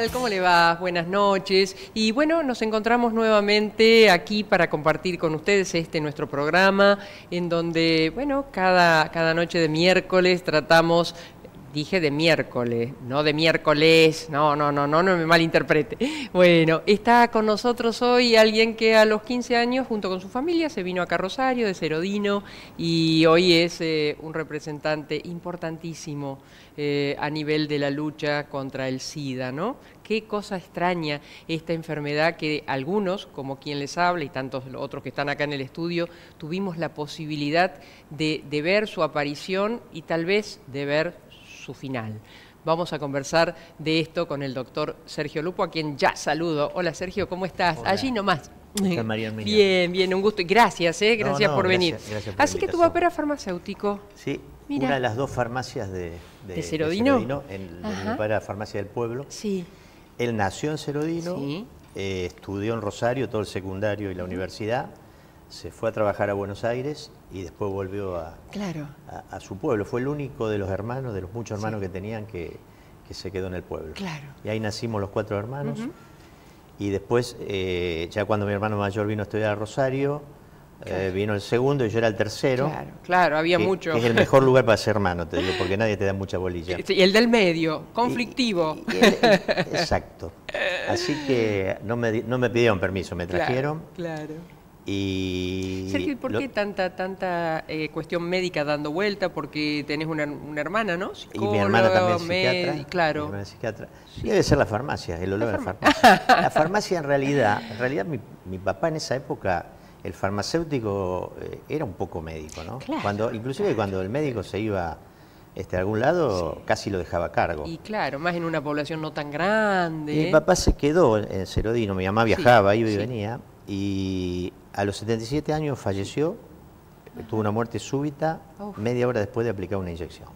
tal? ¿Cómo le va? Buenas noches. Y bueno, nos encontramos nuevamente aquí para compartir con ustedes nuestro programa, en donde, bueno, cada noche de miércoles tratamos. Dije de miércoles, no de miércoles, no me malinterprete. Bueno, está con nosotros hoy alguien que a los 15 años, junto con su familia, se vino acá a Rosario, de Serodino, y hoy es un representante importantísimo a nivel de la lucha contra el SIDA, ¿no? Qué cosa extraña esta enfermedad que algunos, como quien les habla, y tantos otros que están acá en el estudio, tuvimos la posibilidad de ver su aparición y tal vez de ver su final. Vamos a conversar de esto con el doctor Sergio Lupo, a quien ya saludo. Hola Sergio, ¿cómo estás? Hola. Allí nomás. María Herminia. Bien, un gusto. Gracias, gracias por venir. Gracias por Así que tu papá era farmacéutico. Sí, Mira. una de las dos farmacias de Serodino. Mi papá era farmacia del pueblo. Sí. Él nació en Serodino, Sí. Estudió en Rosario todo el secundario y la universidad, se fue a trabajar a Buenos Aires y después volvió a su pueblo. Fue el único de los hermanos, de los muchos hermanos que tenían, que se quedó en el pueblo. Claro. Y ahí nacimos los 4 hermanos. Y después, ya cuando mi hermano mayor vino a estudiar a Rosario, vino el segundo y yo era el tercero. Claro, había mucho. Que es el mejor lugar para ser hermano, te digo, porque nadie te da mucha bolilla. Y el del medio, conflictivo. Exacto. Así que no me pidieron permiso, me trajeron. Claro. Y Sergio, ¿por qué tanta cuestión médica dando vuelta? Porque tenés una hermana, ¿no? Psicóloga, y mi hermana también psiquiatra. Claro. Mi hermana es psiquiatra. Sí. Debe ser la farmacia, el olor a la farmacia. La farmacia en realidad mi papá en esa época, el farmacéutico era un poco médico, ¿no? Claro, Inclusive cuando el médico se iba a algún lado, casi lo dejaba a cargo. Y claro, más en una población no tan grande. Y mi papá se quedó en Serodino, mi mamá viajaba, iba y venía, y a los 77 años falleció, tuvo una muerte súbita, media hora después de aplicar una inyección.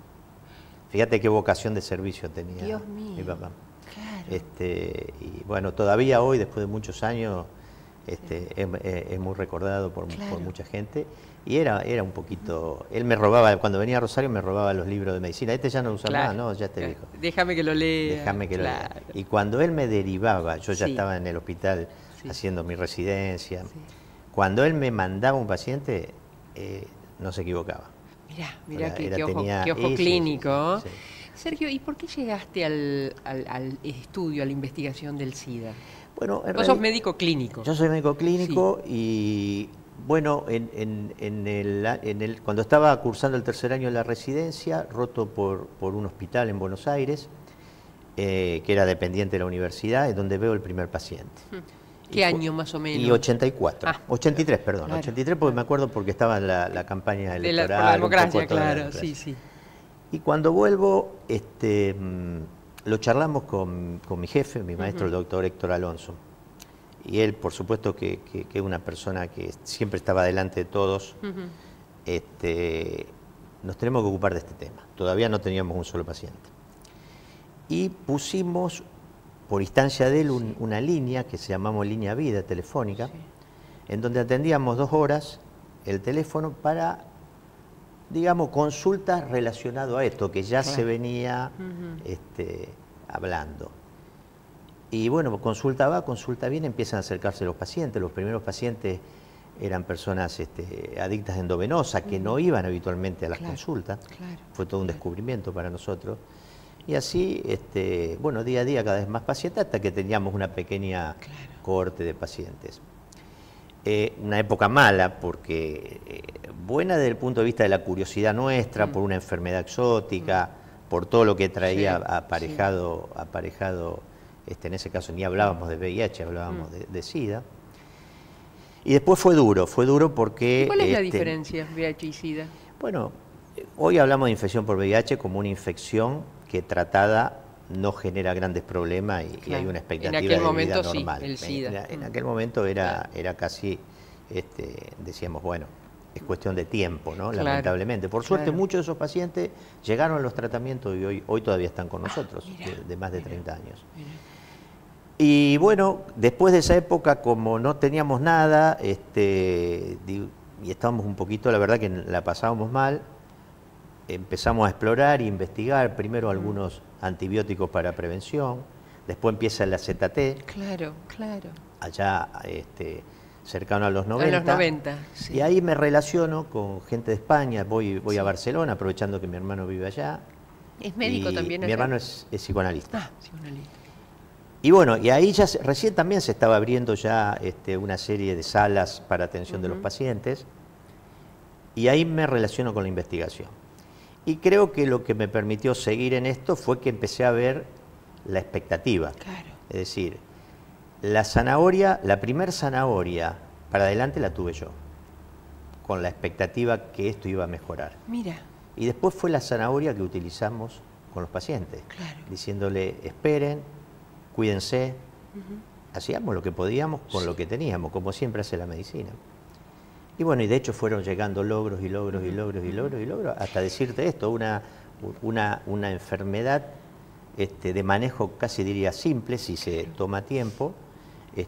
Fíjate qué vocación de servicio tenía Dios mío, mi papá. Claro. Y bueno, todavía hoy, después de muchos años, es muy recordado por mucha gente. Y era un poquito... Él me robaba, cuando venía a Rosario me robaba los libros de medicina. Ya no lo usa más, no, ya te dijo. Déjame que lo lea. Déjame que lo lea. Y cuando él me derivaba, yo ya estaba en el hospital haciendo mi residencia. Cuando él me mandaba un paciente, no se equivocaba. Mirá qué ojo clínico. Sergio, ¿y por qué llegaste al estudio, a la investigación del SIDA? Bueno, vos sos médico clínico. Yo soy médico clínico y bueno, cuando estaba cursando el tercer año de la residencia, roto por un hospital en Buenos Aires, que era dependiente de la universidad, es donde veo el primer paciente. ¿Qué año más o menos? Y 84. 83, perdón. Claro, 83 porque me acuerdo porque estaba en la campaña electoral. Por la democracia, claro, sí. Y cuando vuelvo, lo charlamos con mi jefe, mi maestro, el doctor Héctor Alonso. Y él, por supuesto, que es una persona que siempre estaba delante de todos. Nos tenemos que ocupar de este tema. Todavía no teníamos un solo paciente. Y pusimos, por instancia de él, una línea que se llamamos Línea Vida telefónica, en donde atendíamos 2 horas el teléfono para, digamos, consultas relacionadas a esto, que ya se venía hablando. Y bueno, consulta va, consulta viene, empiezan a acercarse los pacientes. Los primeros pacientes eran personas adictas endovenosas que no iban habitualmente a las consultas. Fue todo un descubrimiento para nosotros. Y así, bueno, día a día cada vez más pacientes hasta que teníamos una pequeña cohorte de pacientes. Una época mala porque buena desde el punto de vista de la curiosidad nuestra, por una enfermedad exótica, por todo lo que traía aparejado, en ese caso ni hablábamos de VIH, hablábamos de SIDA. Y después fue duro porque... ¿Y cuál es la diferencia, VIH y SIDA? Bueno, hoy hablamos de infección por VIH como una infección que tratada no genera grandes problemas y hay una expectativa de vida normal. El SIDA. En aquel momento era casi, decíamos, bueno, es cuestión de tiempo, ¿no? Lamentablemente. Por suerte, muchos de esos pacientes llegaron a los tratamientos y hoy todavía están con nosotros, de más de 30 años. Y bueno, después de esa época, como no teníamos nada, y estábamos un poquito, la verdad que la pasábamos mal, empezamos a explorar e investigar primero algunos antibióticos para prevención, después empieza el AZT. Claro, claro. Allá cercano a los 90. A los 90, sí. Y ahí me relaciono con gente de España, voy a Barcelona, aprovechando que mi hermano vive allá. ¿Es médico también allá? Mi hermano es psicoanalista. Ah, psicoanalista. Y bueno, y ahí ya recién también se estaba abriendo ya una serie de salas para atención de los pacientes, y ahí me relaciono con la investigación. Y creo que lo que me permitió seguir en esto fue que empecé a ver la expectativa. Claro. Es decir, la zanahoria, la primer zanahoria para adelante la tuve yo, con la expectativa que esto iba a mejorar. Mira. Y después fue la zanahoria que utilizamos con los pacientes, claro, diciéndole, esperen, cuídense. Hacíamos lo que podíamos con lo que teníamos, como siempre hace la medicina. Y bueno, y de hecho fueron llegando logros y logros y logros y logros y logros, hasta decirte esto, una enfermedad de manejo casi diría simple, si se toma tiempo,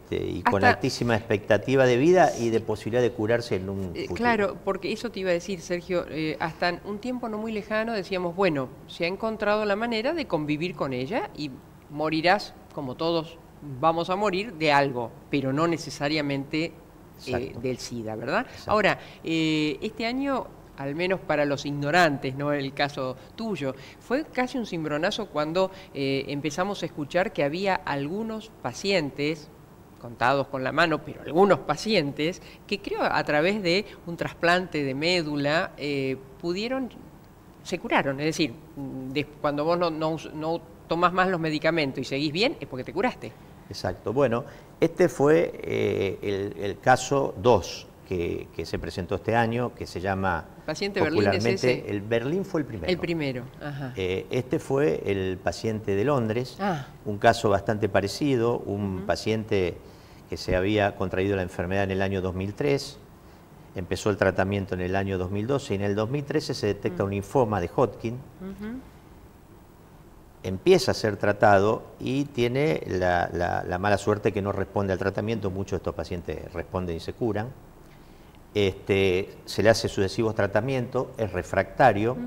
y con altísima expectativa de vida y de posibilidad de curarse en un futuro. Claro, porque eso te iba a decir, Sergio, hasta un tiempo no muy lejano decíamos, bueno, se ha encontrado la manera de convivir con ella y morirás, como todos vamos a morir, de algo, pero no necesariamente del SIDA, ¿verdad? Exacto. Ahora, este año, al menos para los ignorantes, no el caso tuyo, fue casi un cimbronazo cuando empezamos a escuchar que había algunos pacientes, contados con la mano, pero algunos pacientes, que creo a través de un trasplante de médula se curaron. Es decir, cuando vos no tomás más los medicamentos y seguís bien, es porque te curaste. Exacto. Bueno, este fue el caso 2 que se presentó este año, que se llama paciente popularmente, Berlín, ¿es ese? El Berlín fue el primero. El primero, ajá. Este fue el paciente de Londres, un caso bastante parecido, un paciente que se había contraído la enfermedad en el año 2003, empezó el tratamiento en el año 2012 y en el 2013 se detecta un linfoma de Hodgkin, empieza a ser tratado y tiene la mala suerte que no responde al tratamiento. Muchos de estos pacientes responden y se curan. Se le hace sucesivos tratamientos, es refractario,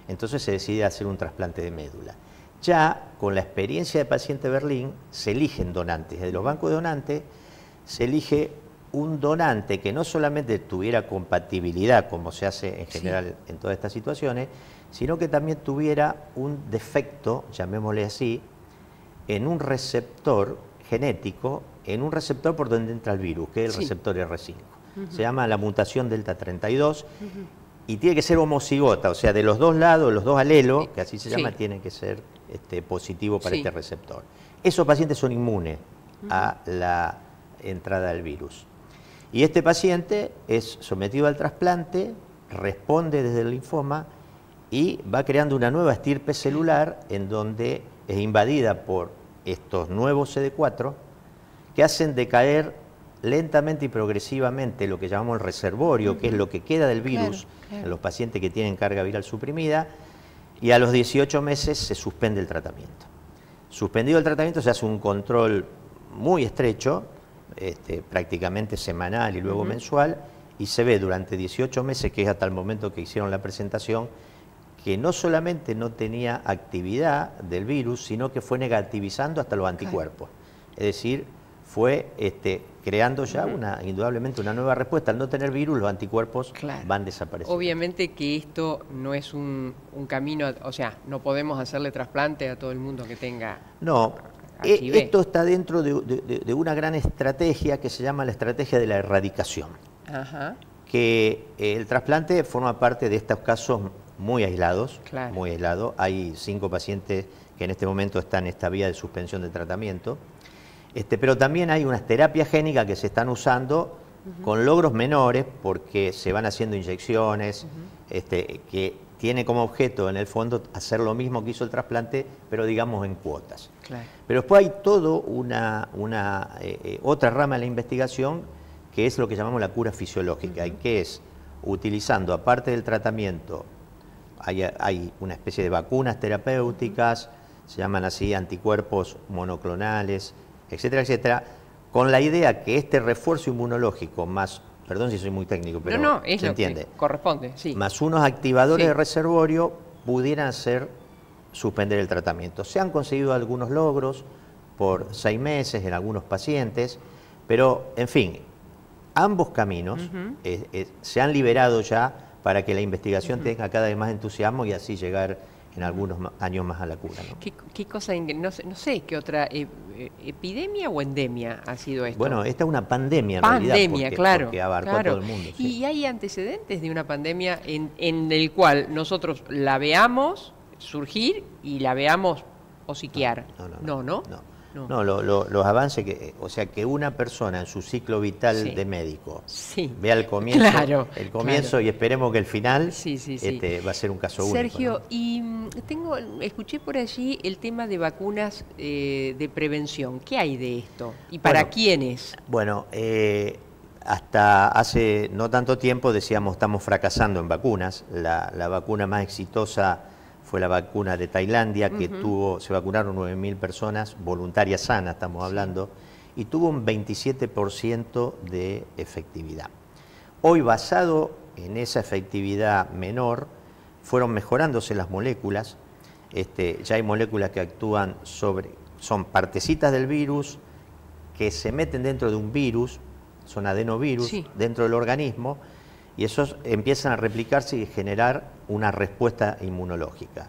entonces se decide hacer un trasplante de médula. Ya con la experiencia de paciente Berlín se eligen donantes. De los bancos de donantes se elige un donante que no solamente tuviera compatibilidad, como se hace en general en todas estas situaciones, sino que también tuviera un defecto, llamémosle así, en un receptor genético, en un receptor por donde entra el virus, que es el receptor R5. Se llama la mutación delta 32 y tiene que ser homocigota, o sea, de los dos lados, los dos alelos, que así se llama, tienen que ser positivo para este receptor. Esos pacientes son inmunes a la entrada del virus. Y este paciente es sometido al trasplante, responde desde el linfoma y va creando una nueva estirpe celular en donde es invadida por estos nuevos CD4 que hacen decaer lentamente y progresivamente lo que llamamos el reservorio, que es lo que queda del virus en los pacientes que tienen carga viral suprimida, y a los 18 meses se suspende el tratamiento. Suspendido el tratamiento se hace un control muy estrecho, prácticamente semanal y luego mensual, y se ve durante 18 meses, que es hasta el momento que hicieron la presentación, que no solamente no tenía actividad del virus, sino que fue negativizando hasta los anticuerpos. Es decir, fue creando ya indudablemente una nueva respuesta. Al no tener virus, los anticuerpos van desapareciendo. Obviamente que esto no es un camino, o sea, no podemos hacerle trasplante a todo el mundo que tenga... No, esto está dentro de una gran estrategia que se llama la estrategia de la erradicación. Que el trasplante forma parte de estos casos muy aislados, muy aislados. Hay 5 pacientes que en este momento están en esta vía de suspensión de tratamiento. Pero también hay unas terapias génicas que se están usando con logros menores porque se van haciendo inyecciones que tiene como objeto en el fondo hacer lo mismo que hizo el trasplante, pero digamos en cuotas. Pero después hay todo otra rama de la investigación que es lo que llamamos la cura fisiológica, y que es utilizando, aparte del tratamiento, hay una especie de vacunas terapéuticas, se llaman así anticuerpos monoclonales, etcétera, etcétera, con la idea que este refuerzo inmunológico más, perdón si soy muy técnico, pero es se lo entiende, que corresponde, más unos activadores de reservorio pudieran hacer suspender el tratamiento. Se han conseguido algunos logros por 6 meses en algunos pacientes, pero en fin, ambos caminos se han liberado ya para que la investigación tenga cada vez más entusiasmo y así llegar en algunos años más a la cura, ¿no? ¿Qué cosa, no sé qué otra epidemia o endemia ha sido esto? Bueno, esta es una pandemia en realidad, claro, porque abarcó a todo el mundo. Sí. ¿Y hay antecedentes de una pandemia en el cual nosotros la veamos surgir y la veamos hosiquear? No, los avances o sea, que una persona en su ciclo vital de médico vea el comienzo, y esperemos que el final va a ser un caso único. Sergio, ¿no? y escuché por allí el tema de vacunas de prevención. ¿Qué hay de esto? ¿Y para quiénes? Bueno, hasta hace no tanto tiempo decíamos estamos fracasando en vacunas. La vacuna más exitosa fue la vacuna de Tailandia, que se vacunaron 9.000 personas, voluntarias sanas estamos hablando, y tuvo un 27% de efectividad. Hoy, basado en esa efectividad menor, fueron mejorándose las moléculas. Ya hay moléculas que actúan son partecitas del virus que se meten dentro de un virus, son adenovirus, dentro del organismo, y esos empiezan a replicarse y generar una respuesta inmunológica.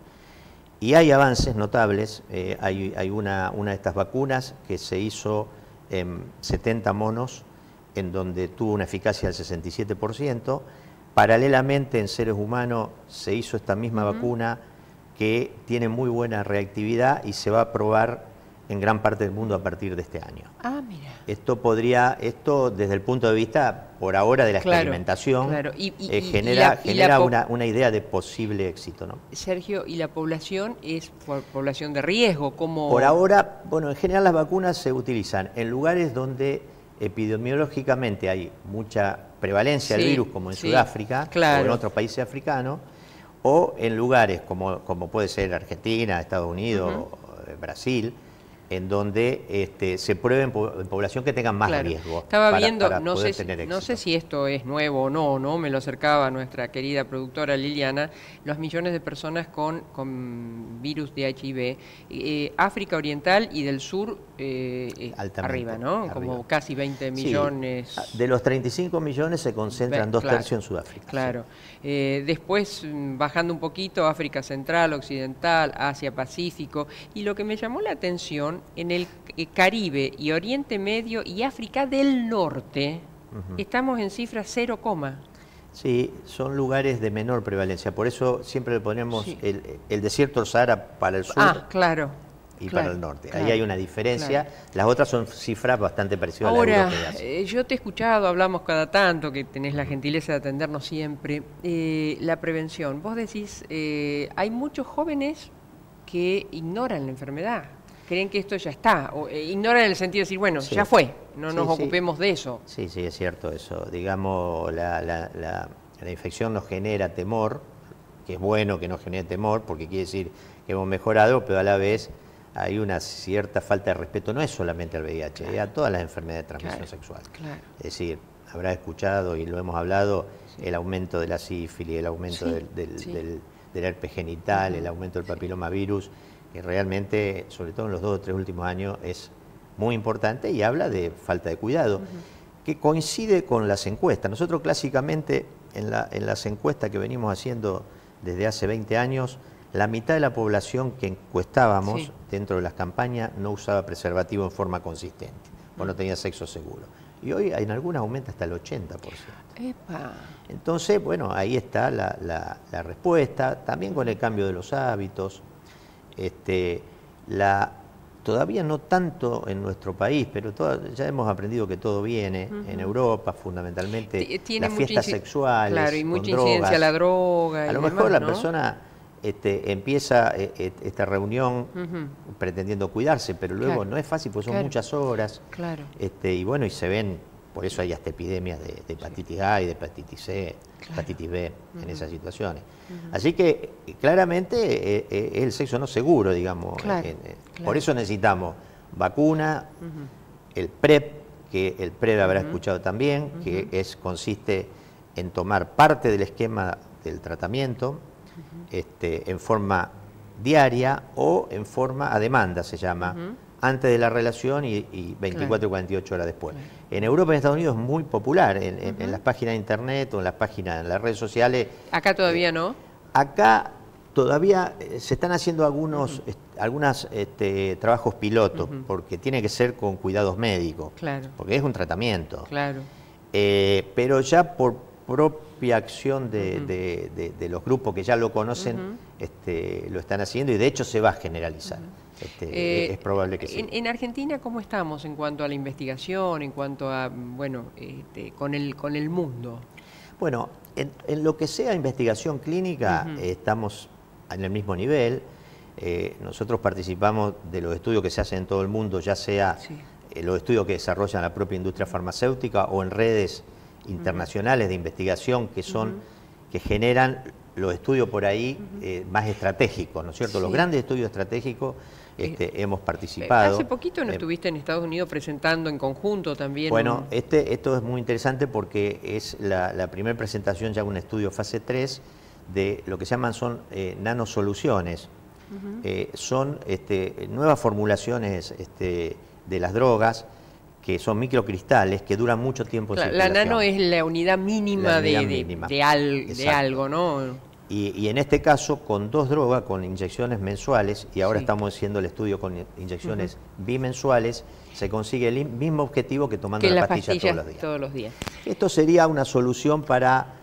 Y hay avances notables, hay una de estas vacunas que se hizo en 70 monos, en donde tuvo una eficacia del 67%. Paralelamente, en seres humanos se hizo esta misma vacuna que tiene muy buena reactividad y se va a probar en gran parte del mundo a partir de este año. Ah, mira. Esto desde el punto de vista, por ahora, de la experimentación, genera una idea de posible éxito, ¿no? Sergio, ¿y la población es población de riesgo? ¿Cómo? Por ahora, bueno, en general las vacunas se utilizan en lugares donde epidemiológicamente hay mucha prevalencia del virus, como en Sudáfrica o en otros países africanos, o en lugares como puede ser Argentina, Estados Unidos, Brasil, en donde se pruebe en población que tenga más riesgo. Estaba viendo, no sé si esto es nuevo o no, me lo acercaba nuestra querida productora Liliana, los millones de personas con virus de HIV, África Oriental y del Sur arriba, ¿no? Como casi 20 millones. De los 35 millones se concentran 2/3 en Sudáfrica. Claro. Después, bajando un poquito, África Central, Occidental, Asia Pacífico, y lo que me llamó la atención, en el Caribe y Oriente Medio y África del Norte, estamos en cifras 0, Sí, son lugares de menor prevalencia, por eso siempre le ponemos el desierto del Sahara para el sur y para el norte. Ahí hay una diferencia, las otras son cifras bastante parecidas a las europeas. Yo te he escuchado, hablamos cada tanto, que tenés la gentileza de atendernos siempre, la prevención. Vos decís, hay muchos jóvenes que ignoran la enfermedad. Creen que esto ya está, o ignoran en el sentido de decir, bueno, ya fue, no nos ocupemos de eso. Sí, es cierto eso. Digamos, la infección nos genera temor, que es bueno que nos genere temor, porque quiere decir que hemos mejorado, pero a la vez hay una cierta falta de respeto, no es solamente al VIH, es a todas las enfermedades de transmisión sexual. Es decir, habrá escuchado y lo hemos hablado, el aumento de la sífilis, el aumento del herpes genital, el aumento del papilomavirus, que realmente, sobre todo en los 2 o 3 últimos años, es muy importante y habla de falta de cuidado, que coincide con las encuestas. Nosotros clásicamente en las encuestas que venimos haciendo desde hace 20 años, la mitad de la población que encuestábamos dentro de las campañas no usaba preservativo en forma consistente, o no tenía sexo seguro. Y hoy en algunas aumenta hasta el 80%. ¡Epa! Entonces, bueno, ahí está la respuesta, también con el cambio de los hábitos. Todavía no tanto en nuestro país, pero ya hemos aprendido que todo viene en Europa, fundamentalmente las fiestas sexuales, claro, y mucha incidencia a la droga. A lo mejor la persona empieza esta reunión pretendiendo cuidarse, pero luego no es fácil porque son muchas horas. Y bueno, y se ven, por eso hay hasta epidemias de hepatitis A y de hepatitis C, hepatitis B en esas situaciones. Así que claramente es el sexo no seguro, digamos. Por eso necesitamos vacuna, el PrEP, que el PrEP habrá escuchado también, que consiste en tomar parte del esquema del tratamiento en forma diaria o en forma a demanda, se llama, antes de la relación y 24 y 48 horas después. Claro. En Europa y en Estados Unidos es muy popular, en las páginas de internet o en las páginas, en las redes sociales. Acá todavía no. Acá todavía se están haciendo algunos trabajos pilotos, porque tiene que ser con cuidados médicos, claro, porque es un tratamiento. Claro. Pero ya por propia acción de los grupos que ya lo conocen, lo están haciendo y de hecho se va a generalizar. Es probable que sí. En Argentina, ¿cómo estamos en cuanto a la investigación, en cuanto a, bueno, con el mundo? Bueno, en lo que sea investigación clínica, estamos en el mismo nivel. Nosotros participamos de los estudios que se hacen en todo el mundo, ya sea los estudios que desarrolla la propia industria farmacéutica o en redes internacionales de investigación que generan los estudios por ahí más estratégicos, ¿no es cierto? Sí. Los grandes estudios estratégicos hemos participado. Hace poquito no estuviste en Estados Unidos presentando en conjunto también. Bueno, esto es muy interesante porque es la primera presentación ya de un estudio fase 3 de lo que se llaman nanosoluciones. Son nuevas formulaciones de las drogas, que son microcristales que duran mucho tiempo en circulación. La nano es la unidad mínima, de algo, ¿no? Y en este caso, con 2 drogas, con inyecciones mensuales, y ahora estamos haciendo el estudio con inyecciones bimensuales, se consigue el mismo objetivo que tomando la pastilla todos los días. Esto sería una solución para,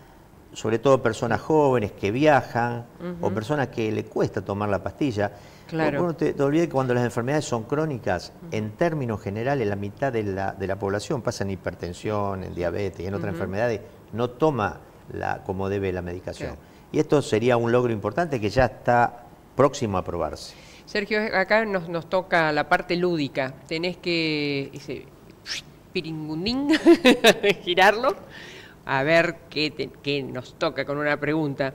sobre todo, personas jóvenes que viajan o personas que le cuesta tomar la pastilla. Claro. No te olvides que cuando las enfermedades son crónicas, en términos generales, la mitad de la población pasa en hipertensión, en diabetes y en otras enfermedades, no toma como debe la medicación. Claro. Y esto sería un logro importante que ya está próximo a aprobarse. Sergio, acá nos toca la parte lúdica. Tenés que piringundín, girarlo, a ver qué nos toca con una pregunta.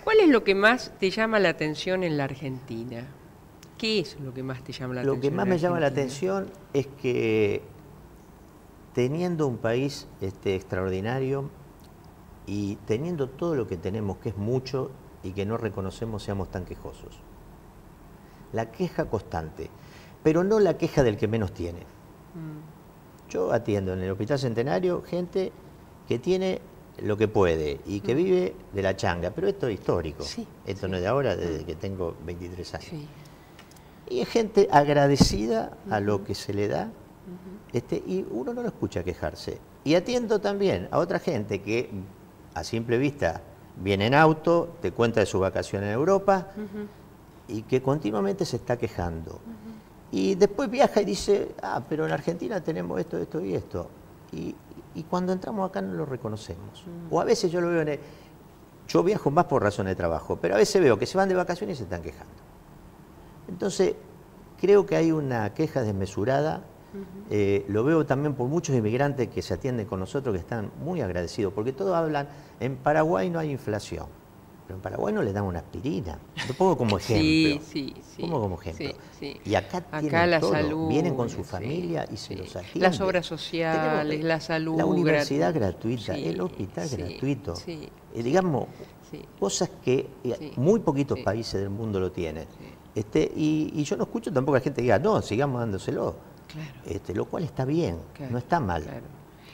¿Cuál es lo que más te llama la atención en la Argentina? ¿Qué es lo que más te llama la atención? Lo que más me llama la atención es que teniendo un país extraordinario y teniendo todo lo que tenemos, que es mucho y que no reconocemos, seamos tan quejosos. La queja constante, pero no la queja del que menos tiene. Yo atiendo en el Hospital Centenario gente que tiene lo que puede y que vive de la changa, pero esto es histórico, esto no es de ahora, desde que tengo 23 años. Y es gente agradecida a lo que se le da, y uno no lo escucha quejarse. Y atiendo también a otra gente que a simple vista viene en auto, te cuenta de sus vacaciones en Europa y que continuamente se está quejando. Y después viaja y dice, pero en Argentina tenemos esto, esto y esto. Y cuando entramos acá no lo reconocemos. O a veces yo lo veo yo viajo más por razones de trabajo, pero a veces veo que se van de vacaciones y se están quejando. Entonces, creo que hay una queja desmesurada. Lo veo también por muchos inmigrantes que se atienden con nosotros, que están muy agradecidos, porque todos hablan, en Paraguay no hay inflación, pero en Paraguay no le dan una aspirina. Lo pongo como ejemplo. Pongo como ejemplo. Y acá tienen la todo. Salud, vienen con su familia y se los atienden. Las obras sociales, la salud. La universidad gratuita, el hospital gratuito. Digamos, cosas que muy poquitos países del mundo lo tienen. Y yo no escucho tampoco a la gente que diga, no, sigamos dándoselo. Claro. Lo cual está bien, no está mal. Claro.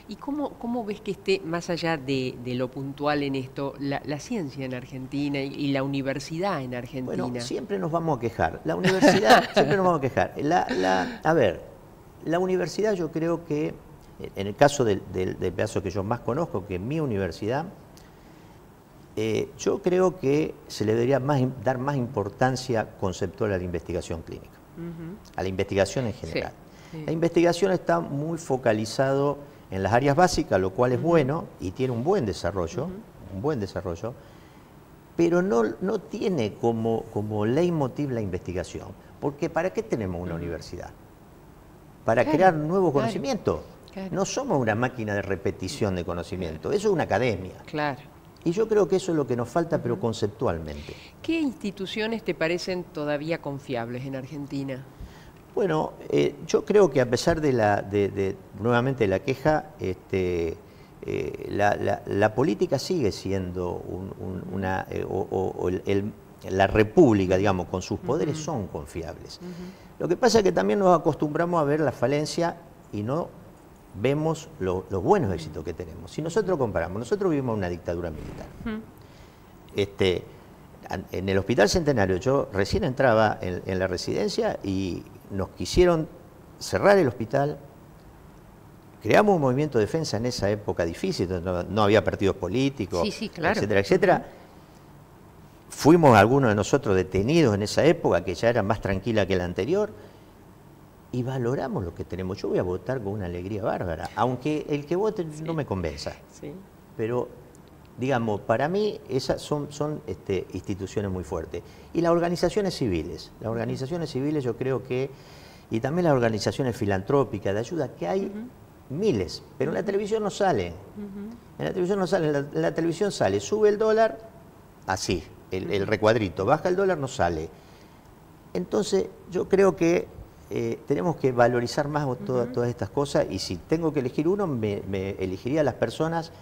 ¿Y cómo ves que esté, más allá de lo puntual en esto, la ciencia en Argentina y la universidad en Argentina? Bueno, siempre nos vamos a quejar. La universidad, siempre nos vamos a quejar. A ver, la universidad yo creo que, en el caso del pedazo que yo más conozco, que es mi universidad, yo creo que se le debería dar más importancia conceptual a la investigación clínica, a la investigación en general. La investigación está muy focalizado en las áreas básicas, lo cual es bueno y tiene un buen desarrollo, pero no tiene como leitmotiv la investigación. Porque ¿para qué tenemos una universidad? Para crear nuevos conocimientos. No somos una máquina de repetición de conocimiento, eso es una academia. Y yo creo que eso es lo que nos falta, pero conceptualmente. ¿Qué instituciones te parecen todavía confiables en Argentina? Bueno, yo creo que a pesar nuevamente la queja, la política sigue siendo la República, digamos, con sus poderes son confiables. Lo que pasa es que también nos acostumbramos a ver la falencia y no vemos los buenos éxitos que tenemos. Si nosotros comparamos, nosotros vivimos una dictadura militar. En el Hospital Centenario, yo recién entraba en la residencia y nos quisieron cerrar el hospital. Creamos un movimiento de defensa en esa época difícil, donde no había partidos políticos, claro, etcétera, etcétera. Fuimos algunos de nosotros detenidos en esa época, que ya era más tranquila que la anterior, y valoramos lo que tenemos. Yo voy a votar con una alegría bárbara, aunque el que vote no me convenza. Pero, digamos, para mí esas son instituciones muy fuertes. Y las organizaciones civiles yo creo que, y también las organizaciones filantrópicas de ayuda, que hay miles, pero en la televisión no sale. En la televisión no sale, en la televisión sale, sube el dólar, así, el recuadrito, baja el dólar, no sale. Entonces, yo creo que tenemos que valorizar más todas estas cosas, y si tengo que elegir uno, me elegiría a las personas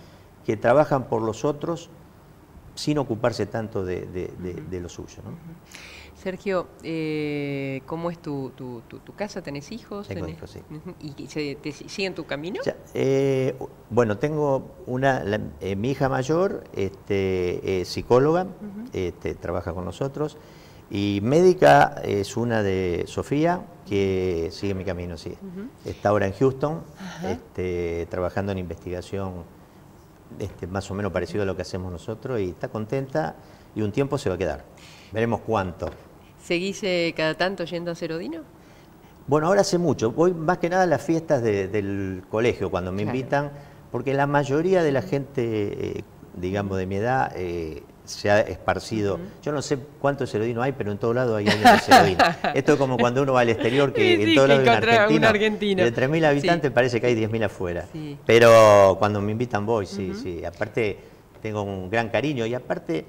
que trabajan por los otros sin ocuparse tanto de lo suyo, ¿no? Sergio, ¿cómo es tu casa? ¿Tenés hijos? Tengo hijos, sí. ¿Y te siguen tu camino? Ya, bueno, tengo mi hija mayor, es psicóloga, trabaja con nosotros, y médica es una de Sofía, que sigue mi camino, sí. Está ahora en Houston, trabajando en investigación más o menos parecido a lo que hacemos nosotros, y está contenta, y un tiempo se va a quedar. Veremos cuánto. ¿Seguís cada tanto yendo a Cerodino? Bueno, ahora hace mucho. Voy más que nada a las fiestas del colegio, cuando me invitan, porque la mayoría de la gente, digamos, de mi edad, se ha esparcido. Yo no sé cuántos Cerodino hay, pero en todo lado hay alguien de Cerodino. Esto es como cuando uno va al exterior, que en todo lado hay un argentino. De 3.000 habitantes parece que hay 10.000 afuera. Pero cuando me invitan voy, sí. Aparte tengo un gran cariño, y aparte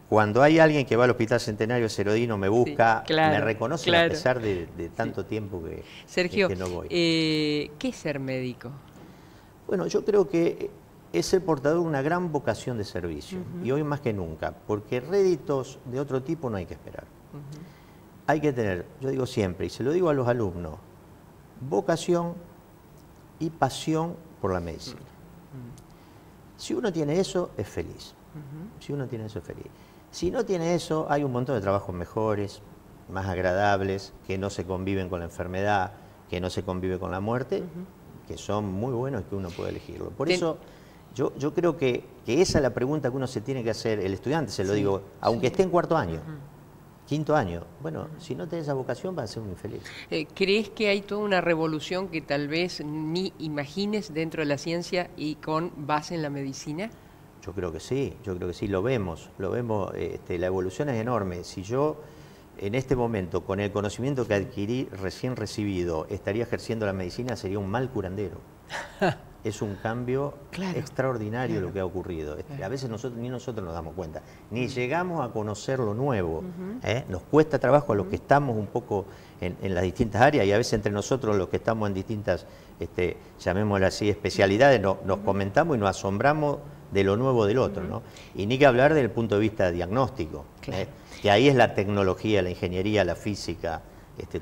cuando hay alguien que va al Hospital Centenario Cerodino, me busca, me reconoce a pesar de tanto tiempo que, Sergio, que no voy. ¿qué es ser médico? Bueno, yo creo que es ser portador de una gran vocación de servicio, y hoy más que nunca, porque réditos de otro tipo no hay que esperar. Hay que tener, yo digo siempre, y se lo digo a los alumnos, vocación y pasión por la medicina. Si uno tiene eso, es feliz. Si uno tiene eso, es feliz. Si no tiene eso, hay un montón de trabajos mejores, más agradables, que no se conviven con la enfermedad, que no se convive con la muerte, que son muy buenos y que uno puede elegirlo. Por eso yo creo que esa es la pregunta que uno se tiene que hacer, el estudiante, se lo digo, aunque esté en cuarto año, quinto año. Bueno, si no tenés esa vocación, vas a ser un infeliz. ¿Crees que hay toda una revolución que tal vez ni imagines dentro de la ciencia y con base en la medicina? Yo creo que sí, lo vemos, la evolución es enorme. Si yo en este momento, con el conocimiento que adquirí recién recibido, estaría ejerciendo la medicina, sería un mal curandero. Es un cambio extraordinario lo que ha ocurrido. A veces ni nosotros nos damos cuenta, ni llegamos a conocer lo nuevo. Nos cuesta trabajo a los que estamos un poco en las distintas áreas, y a veces entre nosotros los que estamos en distintas, llamémoslo así, especialidades, nos comentamos y nos asombramos de lo nuevo del otro, ¿no? Y ni que hablar desde el punto de vista diagnóstico, que ahí es la tecnología, la ingeniería, la física,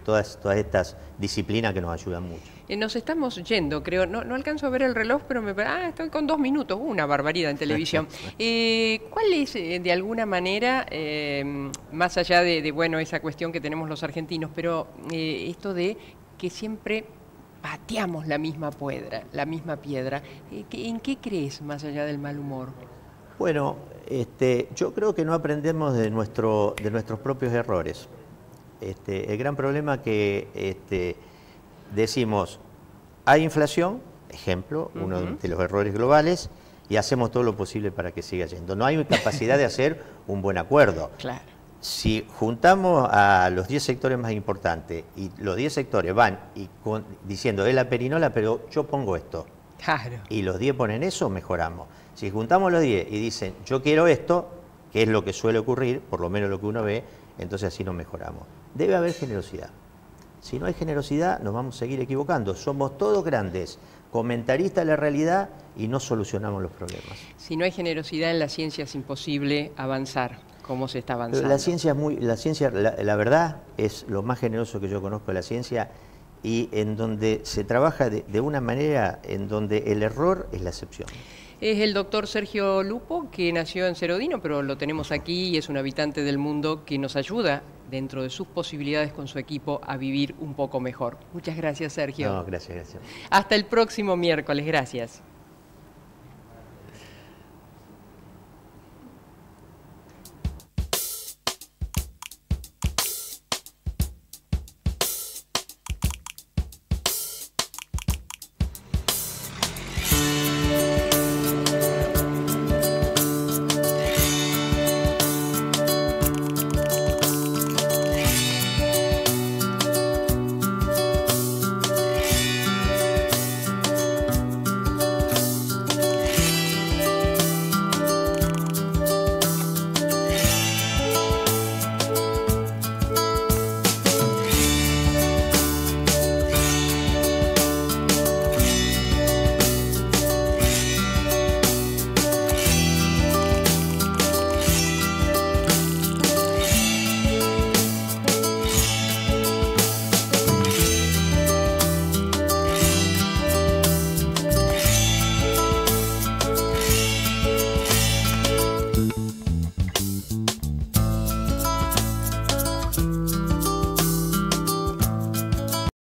todas estas disciplinas que nos ayudan mucho. Nos estamos yendo, creo. No alcanzo a ver el reloj, pero estoy con 2 minutos. Una barbaridad en televisión. ¿Cuál es, de alguna manera, más allá de bueno, esa cuestión que tenemos los argentinos, pero esto de que siempre pateamos la misma piedra, ¿en qué crees más allá del mal humor? Bueno, yo creo que no aprendemos de nuestros propios errores. El gran problema que decimos, hay inflación, ejemplo, uno de los errores globales, y hacemos todo lo posible para que siga yendo. No hay capacidad de hacer un buen acuerdo. Si juntamos a los 10 sectores más importantes, y los 10 sectores van diciendo, es la perinola, pero yo pongo esto, y los 10 ponen eso, mejoramos. Si juntamos los 10 y dicen, yo quiero esto, que es lo que suele ocurrir, por lo menos lo que uno ve, entonces así nos mejoramos. Debe haber generosidad. Si no hay generosidad, nos vamos a seguir equivocando. Somos todos grandes, comentarista de la realidad y no solucionamos los problemas. Si no hay generosidad en la ciencia es imposible avanzar, como se está avanzando. Pero la ciencia, la verdad, es lo más generoso que yo conozco de la ciencia, y en donde se trabaja de una manera en donde el error es la excepción. Es el doctor Sergio Lupo, que nació en Cerodino, pero lo tenemos aquí y es un habitante del mundo que nos ayuda, dentro de sus posibilidades con su equipo, a vivir un poco mejor. Muchas gracias, Sergio. No, gracias. Hasta el próximo miércoles, gracias.